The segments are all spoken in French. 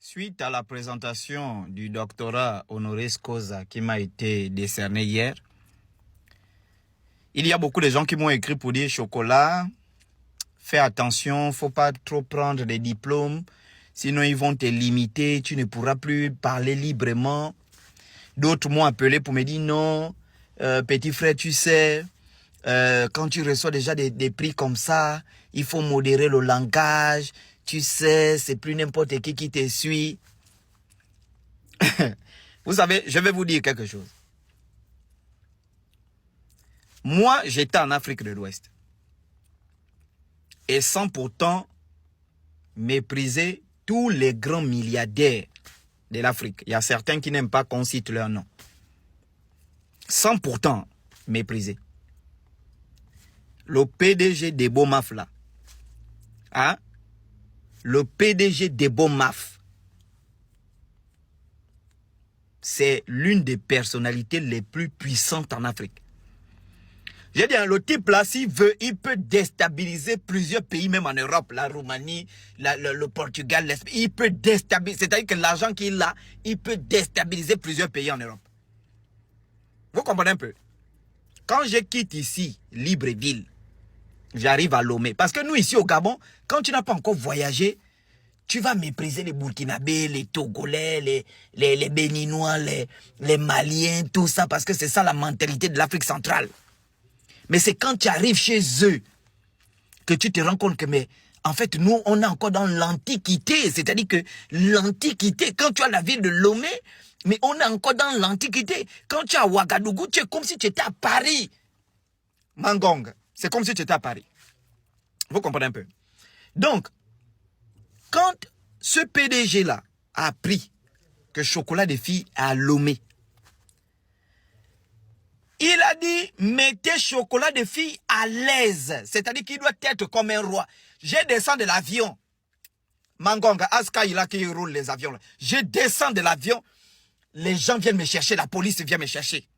Suite à la présentation du doctorat honoris causa qui m'a été décerné hier, il y a beaucoup de gens qui m'ont écrit pour dire chocolat, fais attention, faut pas trop prendre des diplômes, sinon ils vont te limiter, tu ne pourras plus parler librement. D'autres m'ont appelé pour me dire non, petit frère, tu sais, quand tu reçois déjà des prix comme ça, il faut modérer le langage, tu sais, c'est plus n'importe qui te suit. Vous savez, je vais vous dire quelque chose. Moi, j'étais en Afrique de l'Ouest. Et sans pourtant mépriser tous les grands milliardaires de l'Afrique. Il y a certains qui n'aiment pas qu'on cite leur nom. Sans pourtant mépriser. Le PDG des Bomaf là. Hein? Le PDG des Bomaf. C'est l'une des personnalités les plus puissantes en Afrique. J'ai dit, le type là, s'il veut, il peut déstabiliser plusieurs pays, même en Europe, la Roumanie, le Portugal, l'Espagne. Il peut déstabiliser, c'est-à-dire que l'argent qu'il a, il peut déstabiliser plusieurs pays en Europe. Vous comprenez un peu? Quand je quitte ici, Libreville, j'arrive à Lomé. Parce que nous, ici au Gabon, quand tu n'as pas encore voyagé, tu vas mépriser les Burkinabés, les Togolais, les Béninois, les Maliens, tout ça, parce que c'est ça la mentalité de l'Afrique centrale. Mais c'est quand tu arrives chez eux que tu te rends compte que, mais en fait, nous, on est encore dans l'Antiquité. C'est-à-dire que l'Antiquité, quand tu as la ville de Lomé, mais on est encore dans l'Antiquité. Quand tu es à Ouagadougou, tu es comme si tu étais à Paris. Mangong, c'est comme si tu étais à Paris. Vous comprenez un peu? Donc, quand ce PDG-là a appris que Chocolat des filles a Lomé, il a dit, mettez Chocolat des filles à l'aise. C'est-à-dire qu'il doit être comme un roi. Je descends de l'avion. Mangonga, Aska, il a qui roule les avions. Là. Je descends de l'avion. Les gens viennent me chercher. La police vient me chercher.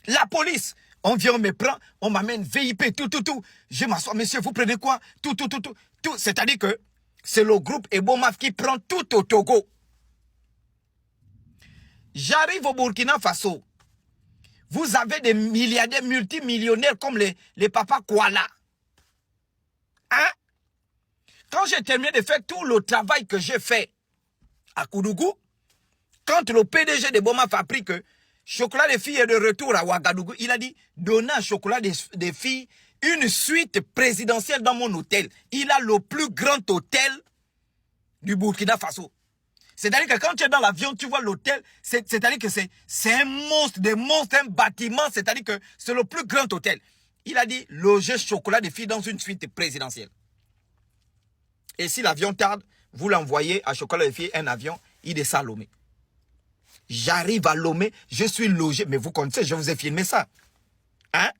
La police. On vient, on me prend. On m'amène VIP, tout. Je m'assois. Monsieur, vous prenez quoi? Tout. C'est-à-dire que c'est le groupe Ebomaf qui prend tout au Togo. J'arrive au Burkina Faso. Vous avez des milliardaires multimillionnaires comme les papas Kuala. Hein? Quand j'ai terminé de faire tout le travail que j'ai fait à Koudougou, quand le PDG de Bomaf a appris que Chocolat des filles est de retour à Ouagadougou, il a dit, donnez à Chocolat des filles une suite présidentielle dans mon hôtel. Il a le plus grand hôtel du Burkina Faso. C'est-à-dire que quand tu es dans l'avion, tu vois l'hôtel, c'est-à-dire que c'est un monstre, des monstres, un bâtiment, c'est-à-dire que c'est le plus grand hôtel. Il a dit, logez Chocolat des filles dans une suite présidentielle. Et si l'avion tarde, vous l'envoyez à Chocolat des filles, un avion, il descend à Lomé. J'arrive à Lomé, je suis logé, mais vous connaissez, je vous ai filmé ça. Hein?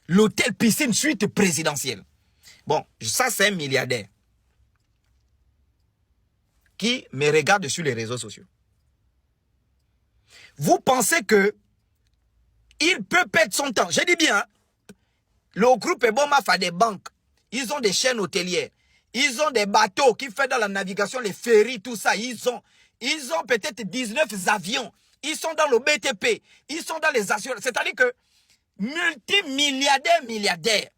L'hôtel piscine suite présidentielle. Bon, ça c'est un milliardaire qui me regarde sur les réseaux sociaux. Vous pensez que il peut perdre son temps? Je dis bien, hein? Le groupe Ebomaf a des banques, ils ont des chaînes hôtelières, ils ont des bateaux qui font dans la navigation, les ferries, tout ça, ils ont peut-être 19 avions, ils sont dans le BTP, ils sont dans les assurances, c'est-à-dire que multimilliardaire.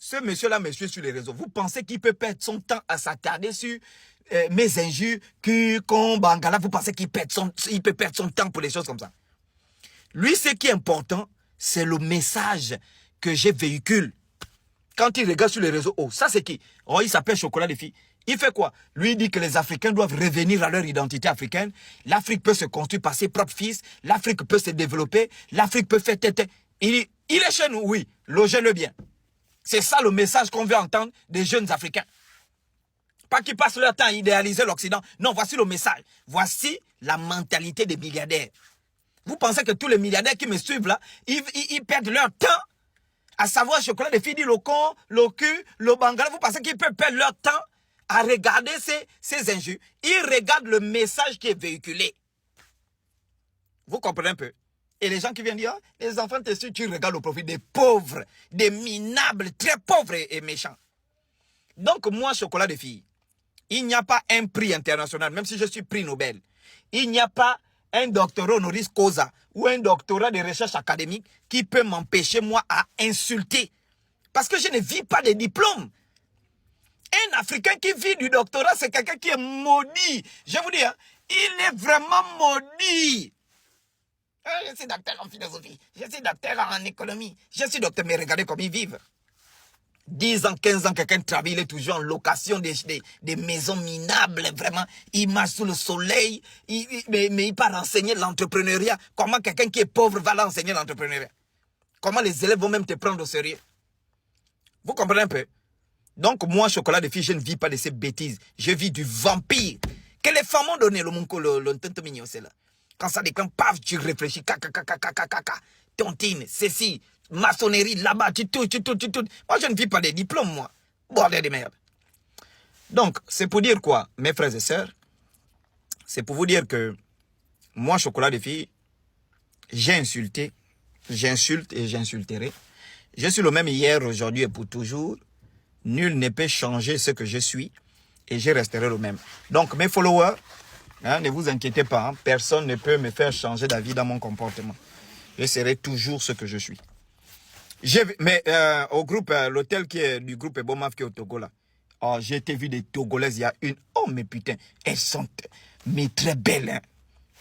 Ce monsieur-là me suit sur les réseaux. Vous pensez qu'il peut perdre son temps à s'attarder sur mes injures, Bangala, vous pensez qu'il peut perdre son temps pour les choses comme ça? Lui, ce qui est important, c'est le message que je véhicule. Quand il regarde sur les réseaux, oh, ça c'est qui? Oh, il s'appelle Chocolat des filles. Il fait quoi? Lui, il dit que les Africains doivent revenir à leur identité africaine. L'Afrique peut se construire par ses propres fils. L'Afrique peut se développer. L'Afrique peut faire tête. Il est chez nous, oui. Logez-le bien. C'est ça le message qu'on veut entendre des jeunes Africains. Pas qu'ils passent leur temps à idéaliser l'Occident. Non, voici le message. Voici la mentalité des milliardaires. Vous pensez que tous les milliardaires qui me suivent là, ils perdent leur temps à savoir Chocolat des filles, le con, le cul, le bangala. Vous pensez qu'ils peuvent perdre leur temps à regarder ces injures? Ils regardent le message qui est véhiculé. Vous comprenez un peu? Et les gens qui viennent dire, les enfants te suivent, tu regardes le profil des pauvres, des minables, très pauvres et méchants. Donc moi, Chocolat des filles, Il n'y a pas un prix international, même si je suis prix Nobel. Il n'y a pas un doctorat honoris causa ou un doctorat de recherche académique qui peut m'empêcher, moi, à insulter. Parce que je ne vis pas de diplôme. Un Africain qui vit du doctorat, c'est quelqu'un qui est maudit. Je vous dis, hein, il est vraiment maudit. Je suis docteur en philosophie, je suis docteur en économie, je suis docteur, mais regardez comme ils vivent. 10 ans, 15 ans, quelqu'un travaille, il est toujours en location des maisons minables, vraiment. Il marche sous le soleil, mais il part enseigner l'entrepreneuriat. Comment quelqu'un qui est pauvre va l'enseigner l'entrepreneuriat? Comment les élèves vont même te prendre au sérieux? Vous comprenez un peu? Donc, moi, chocolat de fille, je ne vis pas de ces bêtises. Je vis du vampire. Que les femmes ont donné le monco, le tente mignon, c'est là. Quand ça déclenche, paf, tu réfléchis, tontine, ceci, maçonnerie, là-bas, tu tout. Moi, je ne vis pas des diplômes, moi. Bordel de merde. Donc, c'est pour dire quoi, mes frères et sœurs? C'est pour vous dire que moi, chocolat de fille, j'ai insulté, j'insulte et j'insulterai. Je suis le même hier, aujourd'hui et pour toujours. Nul ne peut changer ce que je suis et je resterai le même. Donc, mes followers, hein, ne vous inquiétez pas, hein, personne ne peut me faire changer d'avis dans mon comportement. Je serai toujours ce que je suis. Mais au groupe, l'hôtel qui est du groupe Ebomaf qui est au Togo là, oh, j'ai été vu des Togolaises, il y a une, oh mais putain, elles sont mais très belles. Hein.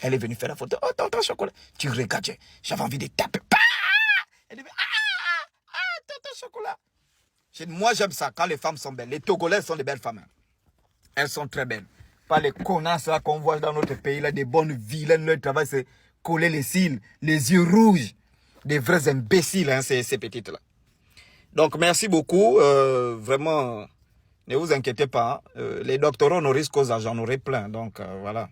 Elle est venue faire la photo, oh tonton chocolat, tu regardes, j'avais envie de taper. Elle dit, tonton chocolat. Moi j'aime ça, quand les femmes sont belles. Les Togolaises sont des belles femmes. Hein. Elles sont très belles. Pas les connasses là qu'on voit dans notre pays, là, des bonnes vilaines, leur travail c'est coller les cils, les yeux rouges. Des vrais imbéciles, hein, ces petites-là. Donc, merci beaucoup. Vraiment, ne vous inquiétez pas. Hein. Les doctorats honoris causa, j'en aurai plein. Donc, voilà.